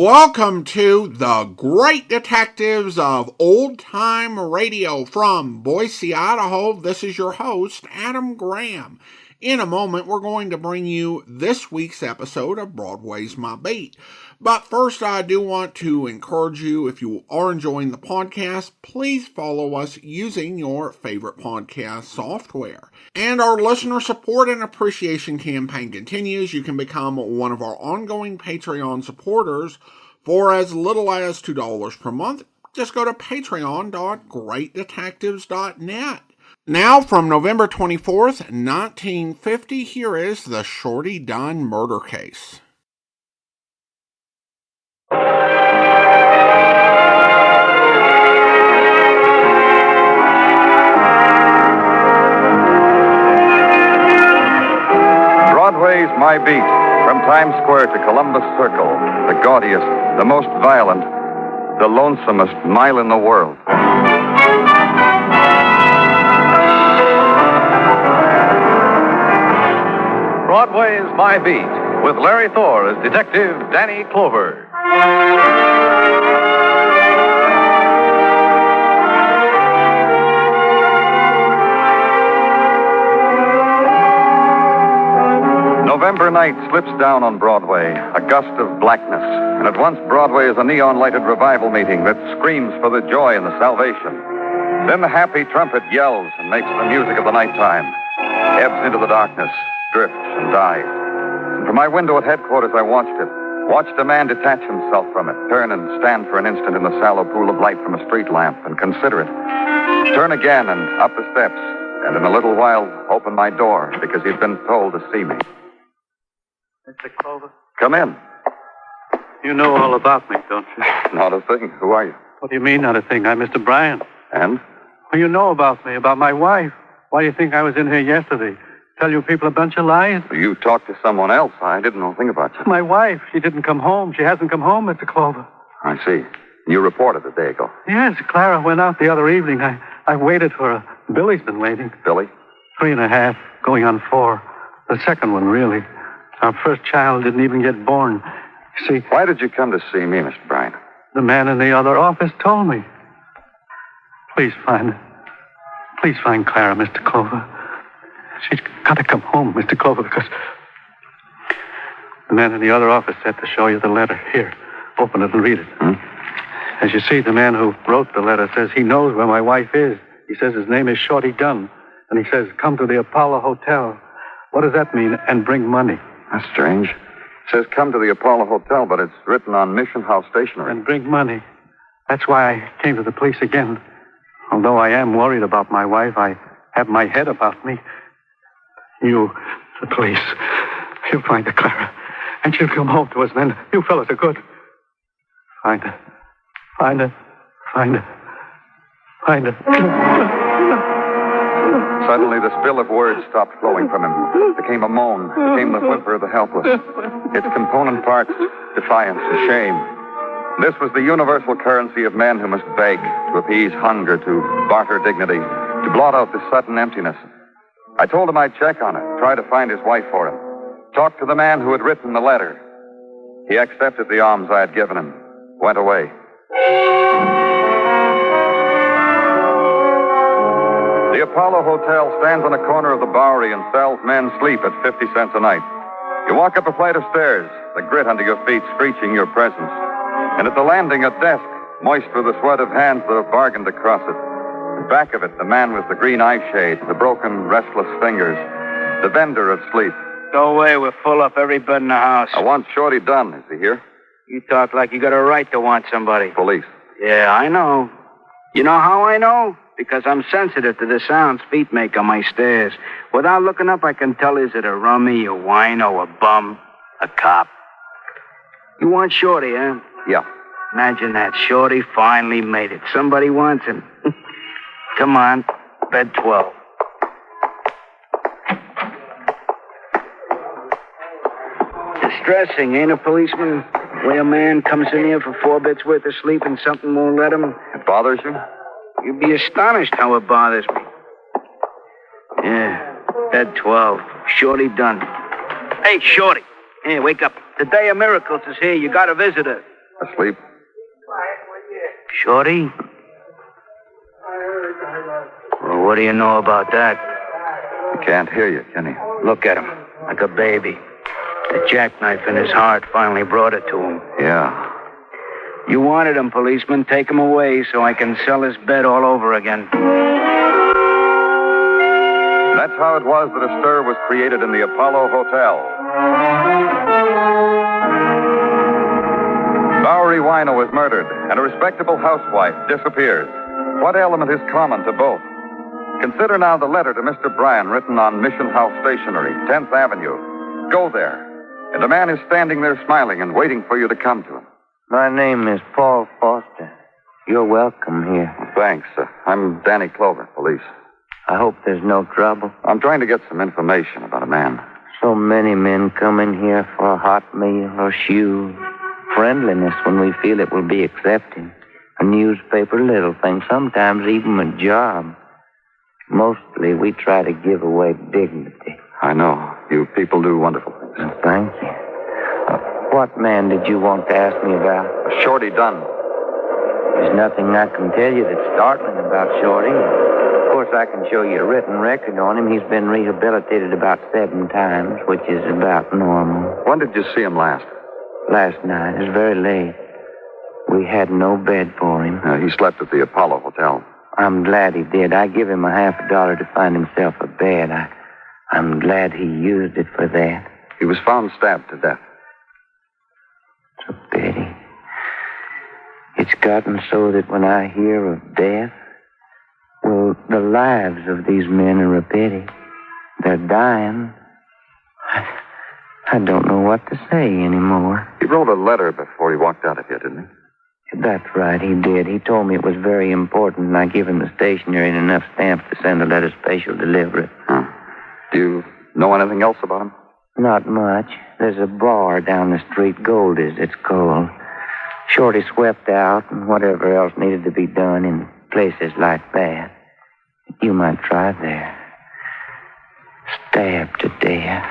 Welcome to the Great Detectives of Old Time Radio from Boise, Idaho. This is your host, Adam Graham. In a moment, we're going to bring you this week's episode of Broadway's My Beat. But first, I do want to encourage you, if you are enjoying the podcast, please follow us using your favorite podcast software. And our listener support and appreciation campaign continues. You can become one of our ongoing Patreon supporters for as little as $2 per month. Just go to patreon.greatdetectives.net. Now, from November 24th, 1950, here is the Shorty Dunn murder case. Broadway's My Beat, from Times Square to Columbus Circle, the gaudiest, the most violent, the lonesomest mile in the world. Broadway's My Beat, with Larry Thor as Detective Danny Clover. November night slips down on Broadway, a gust of blackness, and at once Broadway is a neon-lighted revival meeting that screams for the joy and the salvation. Then the happy trumpet yells and makes the music of the nighttime, ebbs into the darkness, drifts and dies. And from my window at headquarters, I watched it. Watched a man detach himself from it, turn and stand for an instant in the sallow pool of light from a street lamp and consider it. Turn again and up the steps, and in a little while open my door because he'd been told to see me. Mr. Clover? Come in. You know all about me, don't you? Not a thing. Who are you? What do you mean, not a thing? I'm Mr. Bryan. And? Well, you know about me, about my wife. Why do you think I was in here yesterday? Tell you people a bunch of lies? You talked to someone else. I didn't know a thing about you. My wife. She didn't come home. She hasn't come home, Mr. Clover. I see. You reported a day ago. Yes, Clara went out the other evening. I waited for her. Billy's been waiting. Billy? 3.5, going on 4. The second one, really. Our first child didn't even get born. You see... Why did you come to see me, Mr. Bryan? The man in the other office told me. Please find Clara, Mr. Clover. She's got to come home, Mr. Clover, because the man in the other office said to show you the letter. Here, open it and read it. As you see, the man who wrote the letter says he knows where my wife is. He says his name is Shorty Dunn, and he says, come to the Apollo Hotel. What does that mean? And bring money. That's strange. It says come to the Apollo Hotel, but it's written on Mission House stationery. And bring money. That's why I came to the police again. Although I am worried about my wife, I have my head about me. You, the police, you'll find her, Clara. And she'll come home to us then. You fellas are good. Find her. Find her. Find her. Find her. Suddenly, the spill of words stopped flowing from him. It became a moan. It became the whimper of the helpless. Its component parts, defiance and shame. This was the universal currency of men who must beg, to appease hunger, to barter dignity, to blot out the sudden emptiness. I told him I'd check on it, try to find his wife for him. Talk to the man who had written the letter. He accepted the alms I had given him, went away. The Apollo Hotel stands on a corner of the Bowery and sells men's sleep at 50 cents a night. You walk up a flight of stairs, the grit under your feet screeching your presence. And at the landing, a desk, moist with the sweat of hands that have bargained across it. And back of it, the man with the green eye shade, the broken, restless fingers, the vendor of sleep. Go away, we're full up every bed in the house. I want Shorty Dunn. Is he here? You talk like you got a right to want somebody. Police. Yeah, I know. You know how I know? Because I'm sensitive to the sounds feet make on my stairs. Without looking up, I can tell is it a rummy, a wino, a bum, a cop. You want Shorty, huh? Yeah. Imagine that. Shorty finally made it. Somebody wants him. Come on. Bed 12. Distressing, ain't it, policeman? Way a man comes in here for 4 bits worth of sleep and something won't let him. It bothers you? You'd be astonished how it bothers me. Yeah, bed 12. Shorty Dunn. Hey, Shorty. Hey, wake up. The day of miracles is here. You got a visitor. Asleep? Shorty? Well, what do you know about that? He can't hear you, can he? Look at him, like a baby. The jackknife in his heart finally brought it to him. Yeah. You wanted him, policeman. Take him away so I can sell his bed all over again. That's how it was that a stir was created in the Apollo Hotel. Bowery Wino is murdered, and a respectable housewife disappears. What element is common to both? Consider now the letter to Mr. Bryan written on Mission House Stationery, 10th Avenue. Go there, and a man is standing there smiling and waiting for you to come to him. My name is Paul Foster. You're welcome here. Thanks. I'm Danny Clover, police. I hope there's no trouble. I'm trying to get some information about a man. So many men come in here for a hot meal or shoes. Friendliness when we feel it will be accepting. A newspaper, little thing, sometimes even a job. Mostly we try to give away dignity. I know. You people do wonderful things. Thank you. What man did you want to ask me about? Shorty Dunn. There's nothing I can tell you that's startling about Shorty. Of course, I can show you a written record on him. He's been rehabilitated about 7 times, which is about normal. When did you see him last? Last night. It was very late. We had no bed for him. He slept at the Apollo Hotel. I'm glad he did. I give him $50 to find himself a bed. I'm glad he used it for that. He was found stabbed to death. It's a pity. It's gotten so that when I hear of death, well, the lives of these men are a pity. They're dying. I don't know what to say anymore. He wrote a letter before he walked out of here, didn't he? That's right, he did. He told me it was very important, and I gave him the stationery and enough stamps to send a letter special delivery. Huh. Do you know anything else about him? Not much. There's a bar down the street, Goldie's, it's called. Shorty swept out and whatever else needed to be done in places like that. You might try there. Stabbed to death.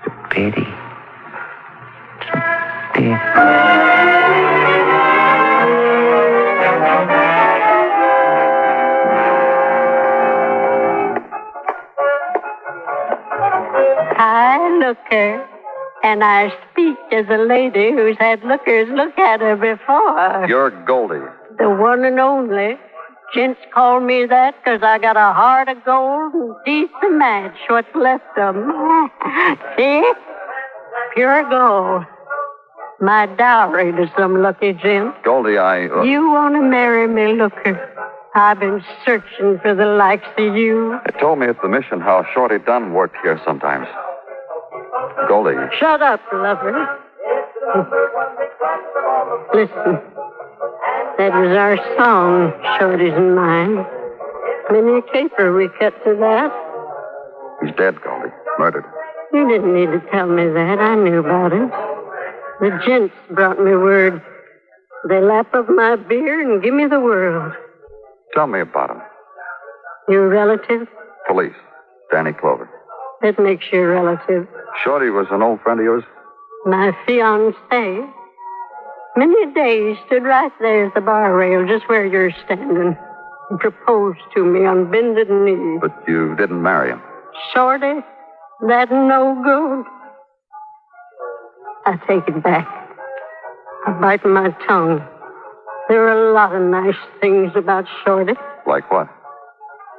It's a pity. It's a pity. I look her, and I speak as a lady who's had lookers look at her before. You're Goldie. The one and only. Gents call me that 'cause I got a heart of gold and teeth to match what's left of 'em. See? Pure gold. My dowry to some lucky gent. Goldie, You want to marry me, looker? I've been searching for the likes of you. They told me at the mission how Shorty Dunn worked here sometimes. Goldie. Shut up, lover. Listen. That was our song, Shorty's and mine. Many a caper we cut to that. He's dead, Goldie. Murdered. You didn't need to tell me that. I knew about it. The gents brought me word. They lap up my beer and give me the world. Tell me about him. Your relative? Police. Danny Clover. That makes you a relative. Shorty was an old friend of yours? My fiancé. Many a day he stood right there at the bar rail, just where you're standing. He proposed to me on bended knee. But you didn't marry him. Shorty, that no good. I take it back. I bite my tongue. There are a lot of nice things about Shorty. Like what?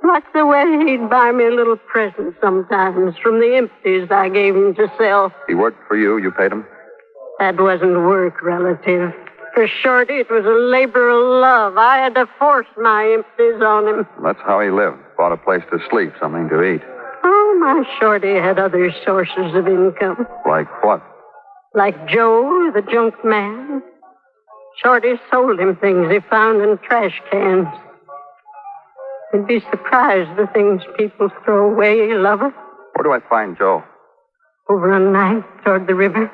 Like the way he'd buy me a little present sometimes from the empties I gave him to sell. He worked for you. You paid him? That wasn't work, relative. For Shorty, it was a labor of love. I had to force my empties on him. That's how he lived. Bought a place to sleep, something to eat. Oh, my Shorty had other sources of income. Like what? Like Joe, the junk man. Shorty sold him things he found in trash cans. You'd be surprised the things people throw away, lover. Where do I find Joe? Over on 9th, toward the river.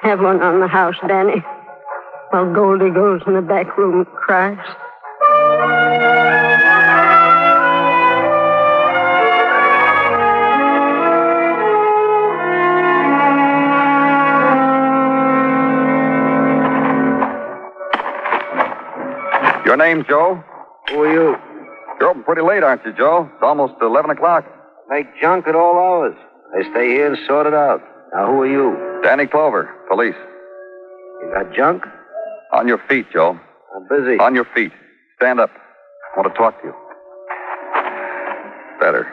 Have one on the house, Danny. While Goldie goes in the back room and cries. Your name, Joe? Who are you? You're open pretty late, aren't you, Joe? It's almost 11 o'clock. Make junk at all hours. I stay here and sort it out. Now, who are you? Danny Clover, police. You got junk? On your feet, Joe. I'm busy. On your feet. Stand up. I want to talk to you. Better.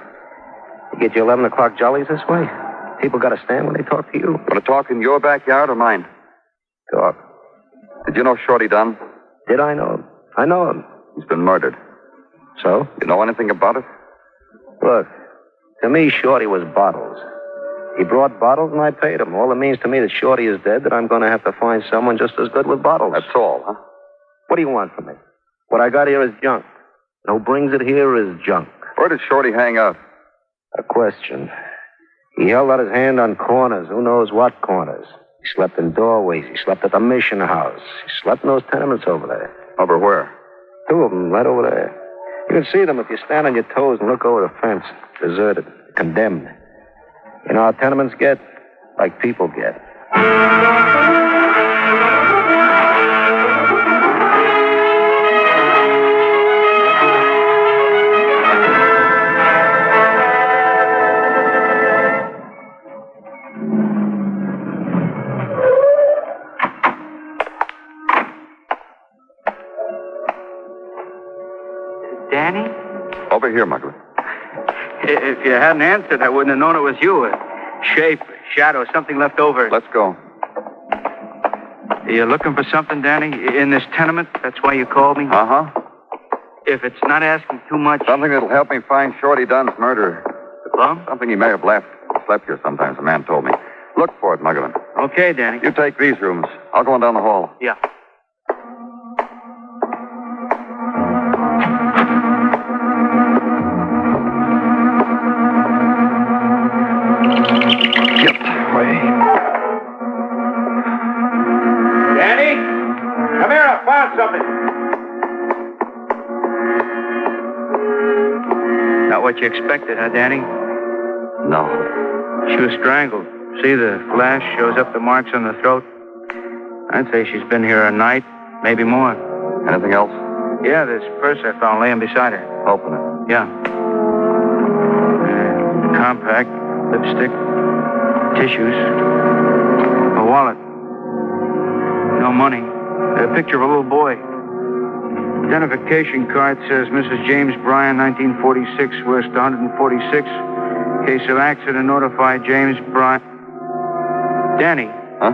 You get your 11 o'clock jollies this way? People got to stand when they talk to you. Want to talk in your backyard or mine? Talk. Did you know Shorty Dunn? Did I know him? I know him. He's been murdered. So? You know anything about it? Look, to me, Shorty was bottles. He brought bottles and I paid him. All it means to me that Shorty is dead, that I'm going to have to find someone just as good with bottles. That's all, huh? What do you want from me? What I got here is junk. And who brings it here is junk. Where did Shorty hang out? A question. He held out his hand on corners. Who knows what corners? He slept in doorways. He slept at the mission house. He slept in those tenements over there. Over where? 2 of them, right over there. You can see them if you stand on your toes and look over the fence. Deserted. Condemned. You know how tenements get? Like people get. Danny? Over here, Muggavan. If you hadn't answered, I wouldn't have known it was you. A shape, a shadow, something left over. Let's go. Are you looking for something, Danny? In this tenement? That's why you called me? Uh-huh. If it's not asking too much... Something that'll help me find Shorty Dunn's murderer. The bum? Something he may have left. He slept here sometimes, a man told me. Look for it, Muggavan. Okay, Danny. You take these rooms. I'll go on down the hall. Yeah. Get away. Danny? Come here, I found something. Not what you expected, huh, Danny? No. She was strangled. See, the flash shows up the marks on the throat. I'd say she's been here a night, maybe more. Anything else? Yeah, this purse I found laying beside her. Open it. Yeah. Compact, lipstick, tissues, a wallet. No money. A picture of a little boy. Identification card says Mrs. James Bryan, 1946, West 146. Case of accident, notify James Bryan. Danny. Huh?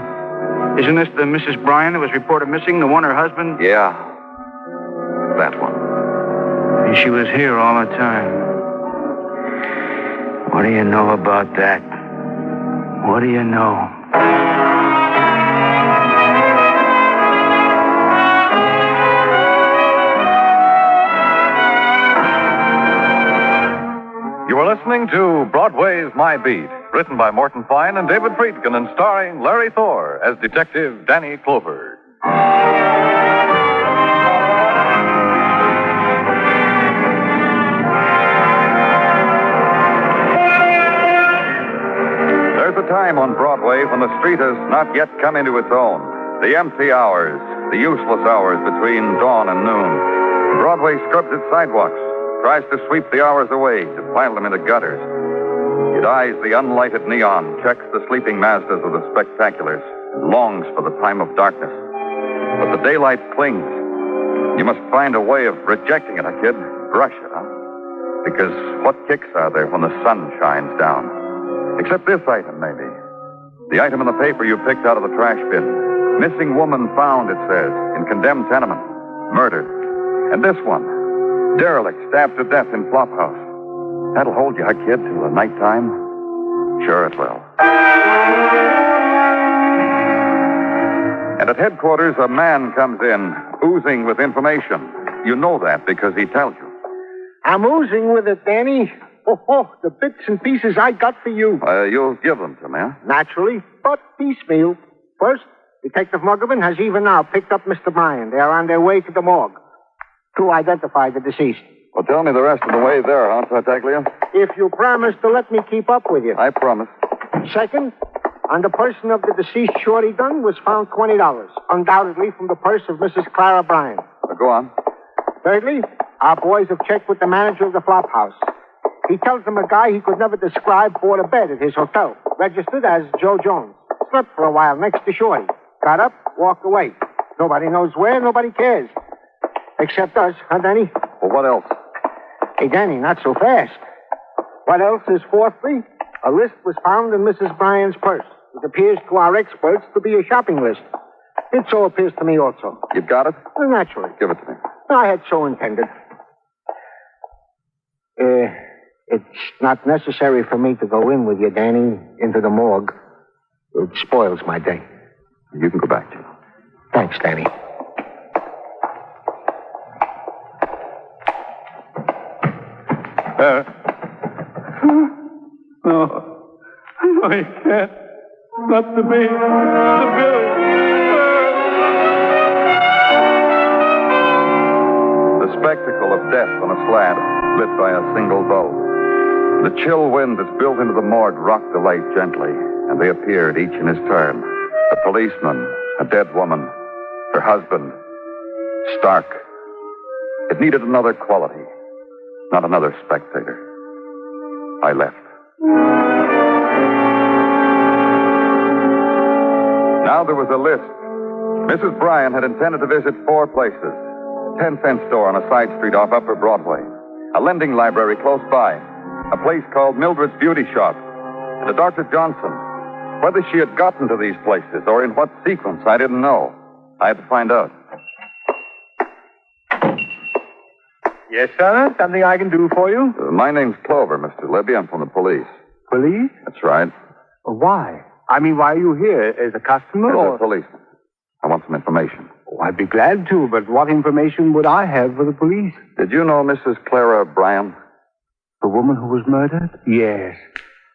Isn't this the Mrs. Bryan that was reported missing, the one her husband? Yeah. That one. And she was here all the time. What do you know about that? What do you know? You are listening to Broadway's My Beat, written by Morton Fine and David Friedkin and starring Larry Thor as Detective Danny Clover. There's a time on Broadway when the street has not yet come into its own. The empty hours, the useless hours between dawn and noon. Broadway scrubs its sidewalks, tries to sweep the hours away, to pile them into gutters. It eyes the unlighted neon, checks the sleeping Mazdas of the spectaculars, and longs for the time of darkness. But the daylight clings. You must find a way of rejecting it, kid. Brush it, huh? Because what kicks are there when the sun shines down? Except this item, maybe. The item in the paper you picked out of the trash bin. Missing woman found, it says, in condemned tenement. Murdered. And this one. Derelict, stabbed to death in flophouse. That'll hold you, kid, till the nighttime? Sure it will. And at headquarters, a man comes in, oozing with information. You know that because he tells you. I'm oozing with it, Danny. Oh, the bits and pieces I got for you. You'll give them to me, huh? Naturally, but piecemeal. First, Detective Muggavan has even now picked up Mr. Bryan. They are on their way to the morgue to identify the deceased. Well, tell me the rest of the way there, huh, Tartaglia? If you promise to let me keep up with you. I promise. Second, on the person of the deceased Shorty Dunn was found $20, undoubtedly from the purse of Mrs. Clara Bryan. Go on. Thirdly, our boys have checked with the manager of the flop house. He tells them a guy he could never describe bought a bed at his hotel, registered as Joe Jones. Slept for a while next to Shorty. Got up, walked away. Nobody knows where, nobody cares. Except us, huh, Danny? Well, what else? Hey, Danny, not so fast. What else is fourthly? A list was found in Mrs. Bryan's purse. It appears to our experts to be a shopping list. It so appears to me also. You've got it? Well, naturally. Give it to me. I had so intended. It's not necessary for me to go in with you, Danny, into the morgue. It spoils my day. You can go back, Gino. Thanks, Danny. No, you can't. Not to me. To Billy. The spectacle of death on a slab, lit by a single bulb. The chill wind that's built into the morgue rocked the light gently, and they appeared, each in his turn. A policeman, a dead woman, her husband, stark. It needed another quality, not another spectator. I left. Now there was a list. Mrs. Bryan had intended to visit 4 places. A 10-cent store on a side street off Upper Broadway. A lending library close by. A place called Mildred's Beauty Shop. And a Dr. Johnson. Whether she had gotten to these places or in what sequence, I didn't know. I had to find out. Yes, sir? Something I can do for you? My name's Clover, Mr. Libby. I'm from the police. Police? That's right. Why? I mean, why are you here? As a customer As or... a policeman. I want some information. Oh, I'd be glad to, but what information would I have for the police? Did you know Mrs. Clara Bryan? The woman who was murdered? Yes.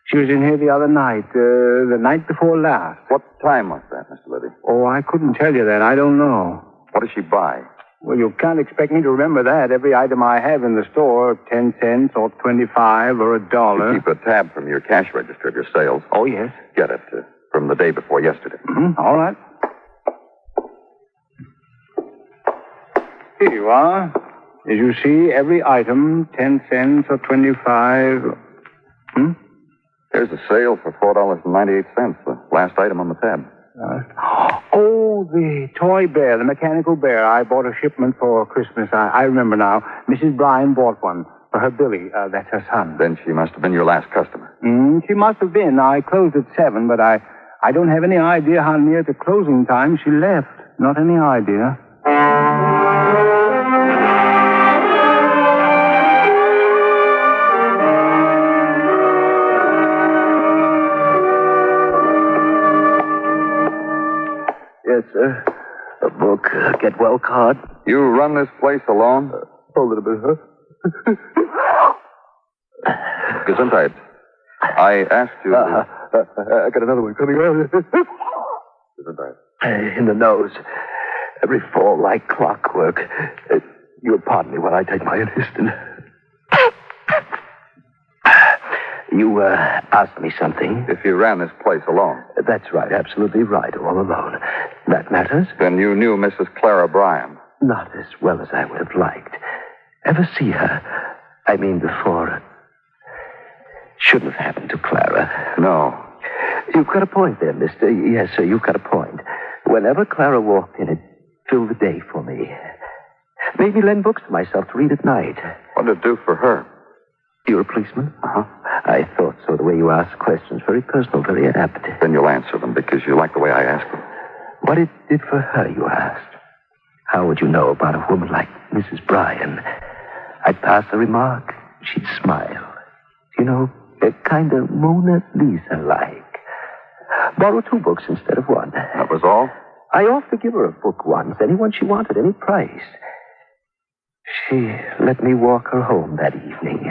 She was in here the other night, the night before last. What time was that, Mr. Libby? Oh, I couldn't tell you that. I don't know. What did she buy? Well, you can't expect me to remember that. Every item I have in the store, 10 cents or 25 or $1. You keep a tab from your cash register of your sales. Oh, yes. Get it from the day before yesterday. Mm-hmm. All right. Here you are. As you see, every item, 10 cents or 25. There's a sale for $4.98, the last item on the tab. Oh, the toy bear, the mechanical bear. I bought a shipment for Christmas. I remember now. Mrs. Bryan bought one for her Billy. That's her son. Then she must have been your last customer. She must have been. I closed at 7, but I don't have any idea how near the closing time she left. Not any idea. Yes, sir. A book, get well card. You run this place alone? A little bit, huh? Gesundheit. I asked you... I got another one coming out. Gesundheit. In the nose. Every fall like clockwork. You'll pardon me while I take my instant. You asked me something. If you ran this place alone. That's right, absolutely right, all alone. That matters? Then you knew Mrs. Clara Bryan. Not as well as I would have liked. Ever see her? I mean, before. Shouldn't have happened to Clara. No. You've got a point there, mister. Yes, sir, you've got a point. Whenever Clara walked in, it filled the day for me. Made me lend books to myself to read at night. What did it do for her? You're a policeman? Uh-huh. I thought so. The way you asked questions, very personal, very apt. Then you'll answer them because you like the way I ask them. What it did for her, you asked. How would you know about a woman like Mrs. Bryan? I'd pass a remark. She'd smile. You know, a kind of Mona Lisa-like. Borrow 2 books instead of 1. That was all? I offered to give her a book once, any one she wanted, any price. She let me walk her home that evening,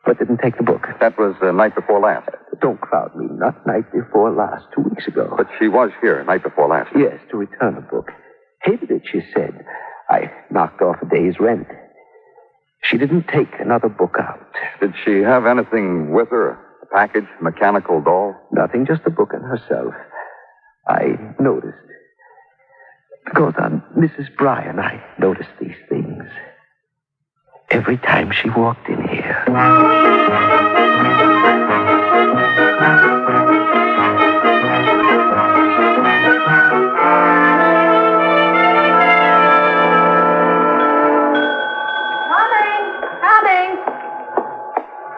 but didn't take the book. That was the night before last. Don't crowd me. Not night before last, 2 weeks ago. But she was here night before last. Yes, to return a book. Hated it, she said. I knocked off a day's rent. She didn't take another book out. Did she have anything with her? A package, mechanical doll? Nothing, just the book and herself. I noticed. Because on Mrs. Bryan, I noticed these things every time she walked in here. Coming.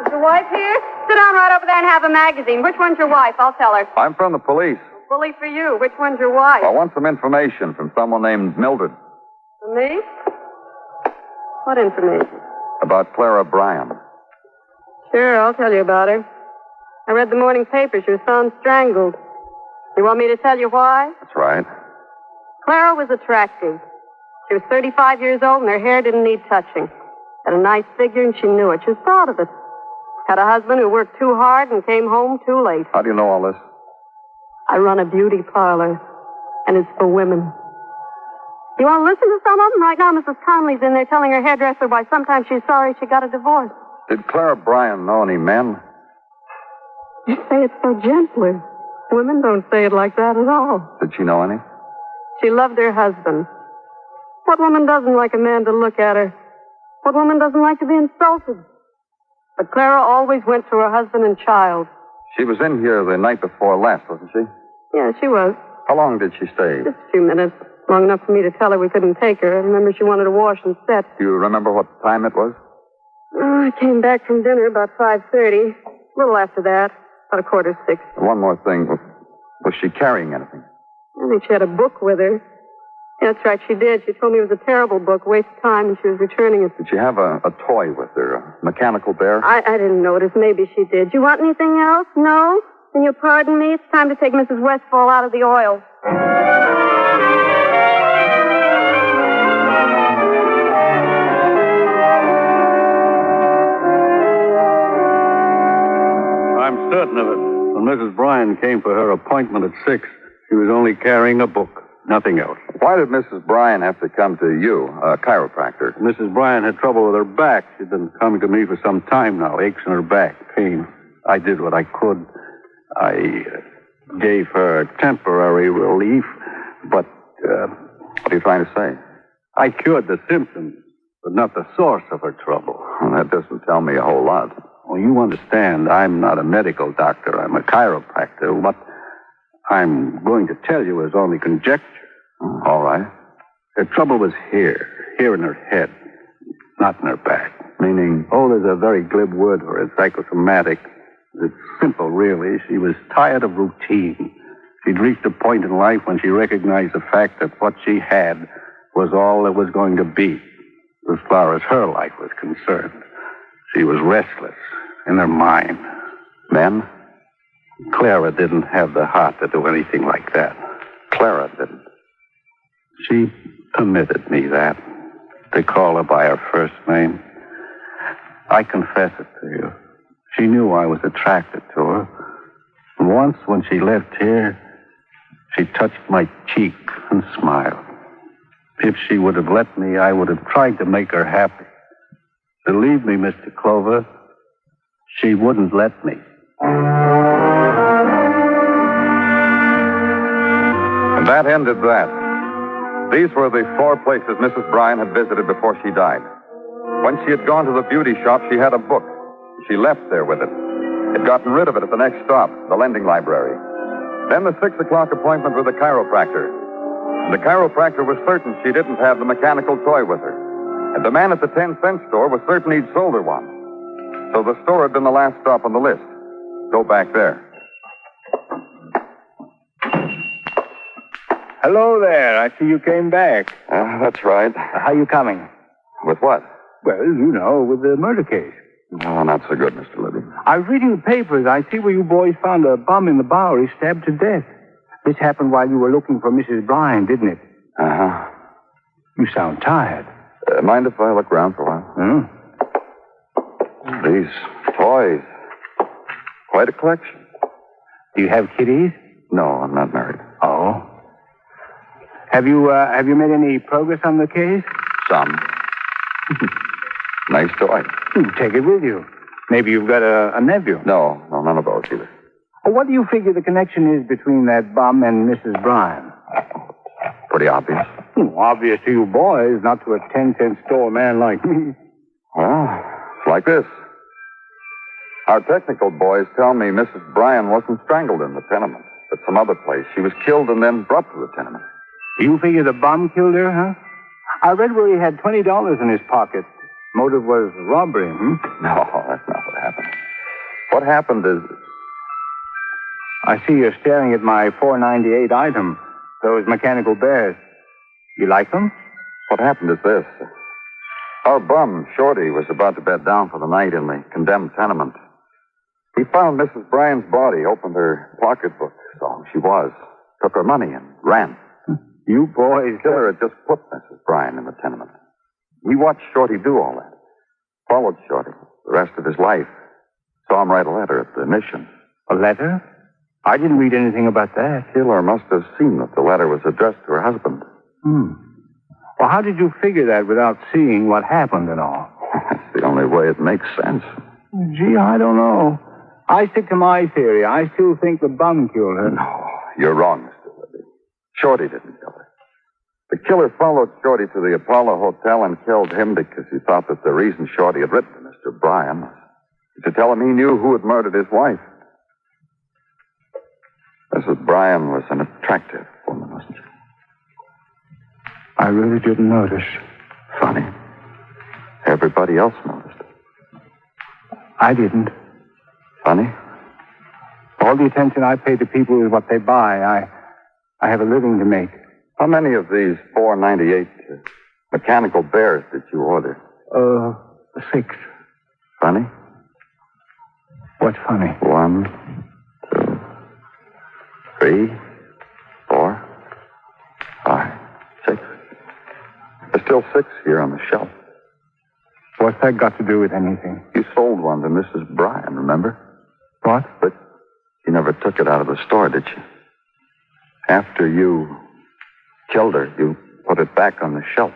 Is your wife here? Sit down right over there and have a magazine. Which one's your wife? I'll tell her. I'm from the police. Bully for you. Which one's your wife? I want some information from someone named Mildred. For me? What information? About Clara Bryan. Sure, I'll tell you about her. I read the morning paper. She was found strangled. You want me to tell you why? That's right. Clara was attractive. She was 35 years old and her hair didn't need touching. Had a nice figure and she knew it. She was proud of it. Had a husband who worked too hard and came home too late. How do you know all this? I run a beauty parlor, and it's for women. You want to listen to some of them? Right now, Mrs. Conley's in there telling her hairdresser why sometimes she's sorry she got a divorce. Did Clara Bryan know any men? You say it so gently. Women don't say it like that at all. Did she know any? She loved her husband. What woman doesn't like a man to look at her? What woman doesn't like to be insulted? But Clara always went to her husband and child. She was in here the night before last, wasn't she? Yeah, she was. How long did she stay? Just a few minutes. Long enough for me to tell her we couldn't take her. I remember she wanted to wash and set. Do you remember what time it was? I came back from dinner about 5:30. A little after that. About 5:45. One more thing. Was she carrying anything? I think she had a book with her. Yeah, that's right, she did. She told me it was a terrible book, waste of time, and she was returning it. Did she have a toy with her, a mechanical bear? I didn't notice. Maybe she did. Do you want anything else? No? Then you'll pardon me? It's time to take Mrs. Westfall out of the oil. I'm certain of it. When Mrs. Bryan came for her appointment at 6, she was only carrying a book. Nothing else. Why did Mrs. Bryan have to come to you, a chiropractor? Mrs. Bryan had trouble with her back. She'd been coming to me for some time now. Aches in her back, pain. I did what I could. I gave her temporary relief, but... What are you trying to say? I cured the symptoms, but not the source of her trouble. Well, that doesn't tell me a whole lot. Well, you understand, I'm not a medical doctor. I'm a chiropractor. What I'm going to tell you is only conjecture. All right. Her trouble was here in her head, not in her back. Meaning? Oh, there's a very glib word for it, psychosomatic. It's simple, really. She was tired of routine. She'd reached a point in life when she recognized the fact that what she had was all there was going to be, as far as her life was concerned. She was restless in her mind. Men? Clara didn't have the heart to do anything like that. Clara didn't. She permitted me that, to call her by her first name. I confess it to you. She knew I was attracted to her. Once, when she left here, she touched my cheek and smiled. If she would have let me, I would have tried to make her happy. Believe me, Mr. Clover, she wouldn't let me. And that ended that. These were the 4 places Mrs. Bryan had visited before she died. When she had gone to the beauty shop, she had a book. She left there with it. Had gotten rid of it at the next stop, the lending library. Then the 6 o'clock appointment with the chiropractor. And the chiropractor was certain she didn't have the mechanical toy with her. And the man at the 10-cent store was certain he'd sold her one. So the store had been the last stop on the list. Go back there. Hello there. I see you came back. That's right. How you coming? With what? Well, you know, with the murder case. Oh, not so good, Mr. Libby. I was reading the papers. I see where you boys found a bum in the Bowery stabbed to death. This happened while you were looking for Mrs. Bryan, didn't it? Uh-huh. You sound tired. Mind if I look around for a while? These toys. Quite a collection. Do you have kiddies? No, I'm not married. Oh. Have you made any progress on the case? Some. Nice toy. Take it with you. Maybe you've got a nephew. No, none of those either. Well, what do you figure the connection is between that bum and Mrs. Bryan? Pretty obvious. Obvious to you boys, not to a 10-cent store man like me. Well, it's like this. Our technical boys tell me Mrs. Bryan wasn't strangled in the tenement, but some other place. She was killed and then brought to the tenement. You figure the bum killed her, huh? I read where he had $20 in his pocket. Motive was robbery, No, that's not what happened. What happened is... I see you're staring at my $4.98 item. Those mechanical bears. You like them? What happened is this. Our bum, Shorty, was about to bed down for the night in the condemned tenement. He found Mrs. Bryan's body, opened her pocketbook, so she was, took her money and ran. You boys... The killer had just put Mrs. Bryan in the tenement. He watched Shorty do all that. Followed Shorty the rest of his life. Saw him write a letter at the mission. A letter? I didn't read anything about that. The killer must have seen that the letter was addressed to her husband. Well, how did you figure that without seeing what happened and all? That's the only way it makes sense. Gee, I don't know. I stick to my theory. I still think the bum killed her. No, you're wrong, Mr. Libby. Shorty didn't kill her. The killer followed Shorty to the Apollo Hotel and killed him because he thought that the reason Shorty had written to Mr. Bryan was to tell him he knew who had murdered his wife. Mrs. Bryan was an attractive woman, wasn't she? I really didn't notice. Funny. Everybody else noticed. I didn't. Funny? All the attention I pay to people is what they buy. I have a living to make. How many of these $4.98 mechanical bears did you order? 6. Funny? What's funny? 1, 2, 3, 4, 5, 6. There's still 6 here on the shelf. What's that got to do with anything? You sold one to Mrs. Bryan, remember? What? But you never took it out of the store, did you? After you killed her, you put it back on the shelf.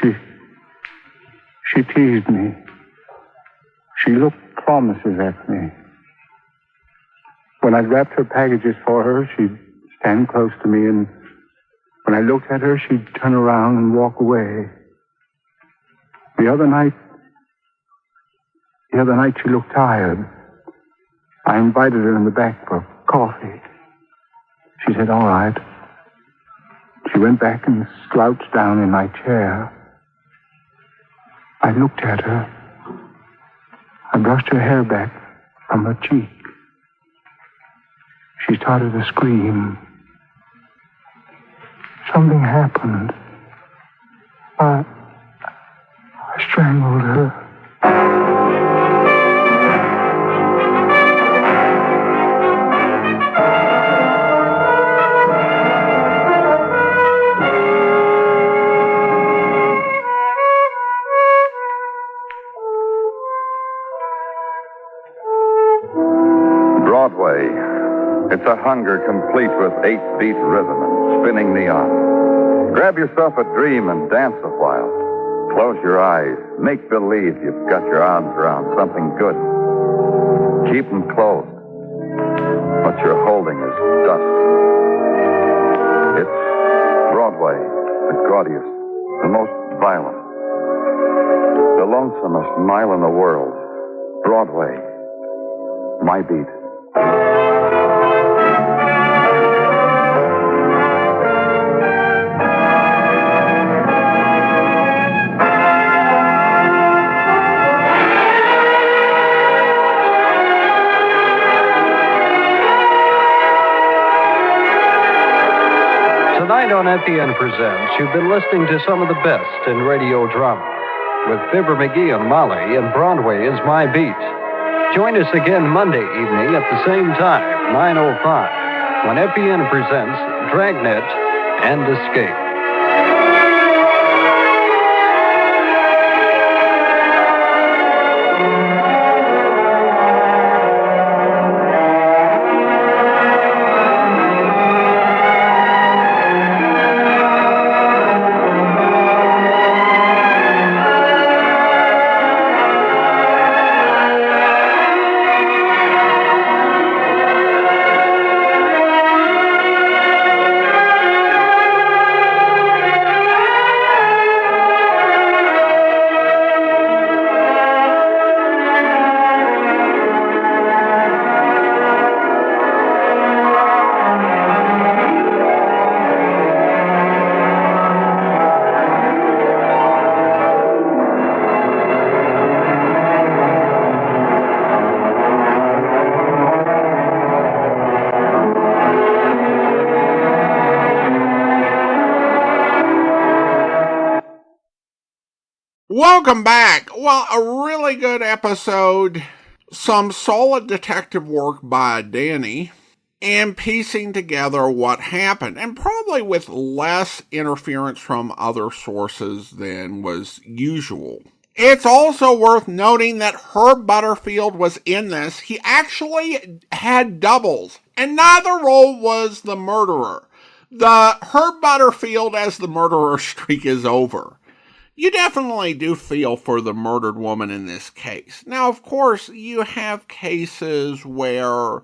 She teased me. She looked promises at me. When I wrapped her packages for her, she'd stand close to me, and when I looked at her, she'd turn around and walk away. The other night, she looked tired. I invited her in the back for coffee. She said, all right. She went back and slouched down in my chair. I looked at her. I brushed her hair back from her cheek. She started to scream. Something happened. I strangled her. Broadway. It's a hunger complete with 8-beat rhythm and spinning neon. Grab yourself a dream and dance a while. Close your eyes. Make believe you've got your arms around something good. Keep them closed. What you're holding is dust. It's Broadway, the gaudiest, the most violent, the lonesomest mile in the world. Broadway, my beat. Tonight on FEN Presents, you've been listening to some of the best in radio drama with Fibber McGee and Molly, and Broadway is My Beat. Join us again Monday evening at the same time, 9:05, when FEN presents Dragnet and Escape. Welcome back. Well, a really good episode. Some solid detective work by Danny and piecing together what happened, and probably with less interference from other sources than was usual. It's also worth noting that Herb Butterfield was in this. He actually had doubles, and neither role was the murderer. The Herb Butterfield as the murderer streak is over. You definitely do feel for the murdered woman in this case. Now, of course, you have cases where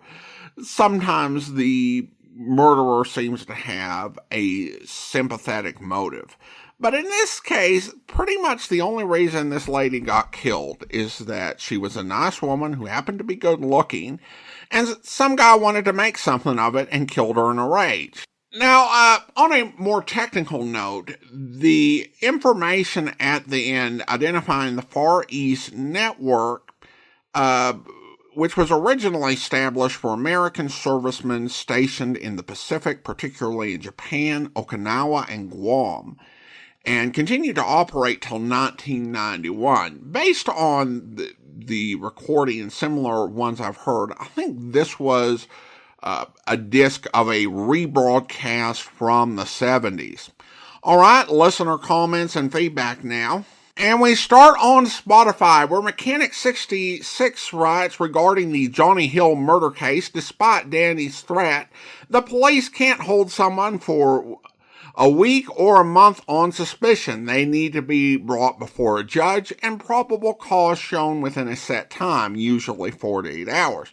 sometimes the murderer seems to have a sympathetic motive. But in this case, pretty much the only reason this lady got killed is that she was a nice woman who happened to be good looking, and some guy wanted to make something of it and killed her in a rage. Now, on a more technical note, the information at the end identifying the Far East Network, which was originally established for American servicemen stationed in the Pacific, particularly in Japan, Okinawa, and Guam, and continued to operate till 1991. Based on the recording and similar ones I've heard, I think this was a disc of a rebroadcast from the 70s. All right, listener comments and feedback now. And we start on Spotify, where Mechanic66 writes regarding the Johnny Hill murder case, despite Danny's threat, the police can't hold someone for a week or a month on suspicion. They need to be brought before a judge and probable cause shown within a set time, usually 48 hours.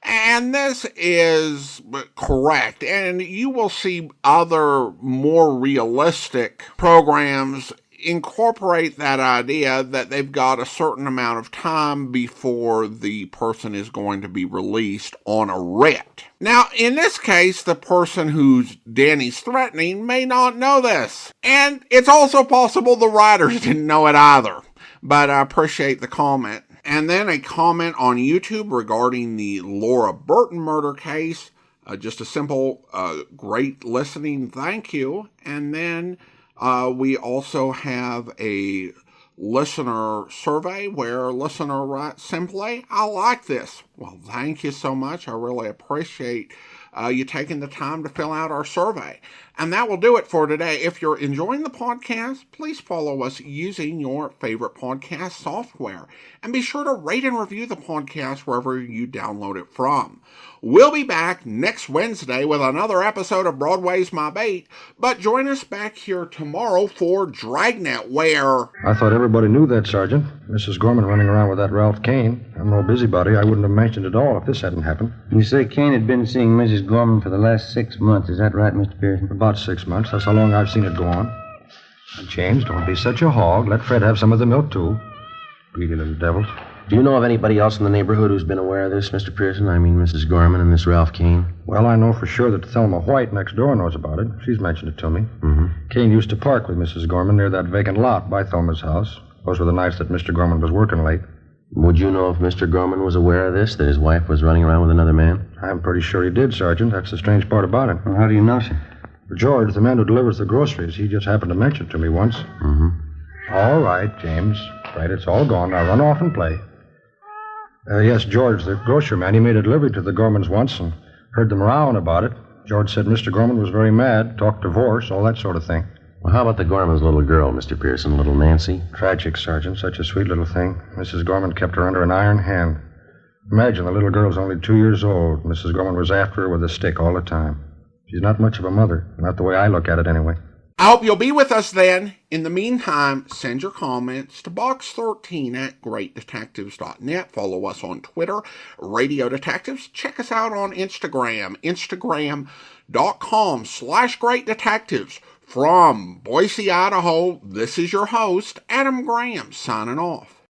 And this is correct, and you will see other more realistic programs incorporate that idea that they've got a certain amount of time before the person is going to be released on a writ. Now, in this case, the person who's Danny's threatening may not know this. And it's also possible the writers didn't know it either. But I appreciate the comment. And then a comment on YouTube regarding the Laura Burton murder case. Just a simple, great listening, thank you. And then we also have a listener survey where a listener writes simply, I like this. Well, thank you so much. I really appreciate you taking the time to fill out our survey. And that will do it for today. If you're enjoying the podcast, please follow us using your favorite podcast software. And be sure to rate and review the podcast wherever you download it from. We'll be back next Wednesday with another episode of Broadway's My Bait. But join us back here tomorrow for Dragnet, where... I thought everybody knew that, Sergeant. Mrs. Gorman running around with that Ralph Kane. I'm no busybody. I wouldn't have mentioned it all if this hadn't happened. You say Kane had been seeing Mrs. Gorman for the last 6 months. Is that right, Mr. Pearson? About 6 months. That's how long I've seen it go on. Now, James, don't be such a hog. Let Fred have some of the milk, too. Greedy little devils. Do you know of anybody else in the neighborhood who's been aware of this, Mr. Pearson? I mean, Mrs. Gorman and this Ralph Kane? Well, I know for sure that Thelma White next door knows about it. She's mentioned it to me. Mm-hmm. Kane used to park with Mrs. Gorman near that vacant lot by Thelma's house. Those were the nights that Mr. Gorman was working late. Would you know if Mr. Gorman was aware of this, that his wife was running around with another man? I'm pretty sure he did, Sergeant. That's the strange part about it. Well, how do you know, sir? George, the man who delivers the groceries, he just happened to mention it to me once. Mm-hmm. All right, James. Right, it's all gone. Now run off and play. Yes, George, the grocery man, he made a delivery to the Gormans once and heard them rowing about it. George said Mr. Gorman was very mad, talked divorce, all that sort of thing. Well, how about the Gorman's little girl, Mr. Pearson, little Nancy? Tragic, Sergeant. Such a sweet little thing. Mrs. Gorman kept her under an iron hand. Imagine, the little girl's only 2 years old. Mrs. Gorman was after her with a stick all the time. She's not much of a mother. Not the way I look at it, anyway. I hope you'll be with us then. In the meantime, send your comments to box13@greatdetectives.net. Follow us on Twitter, Radio Detectives. Check us out on Instagram, instagram.com/greatdetectives. From Boise, Idaho, this is your host, Adam Graham, signing off.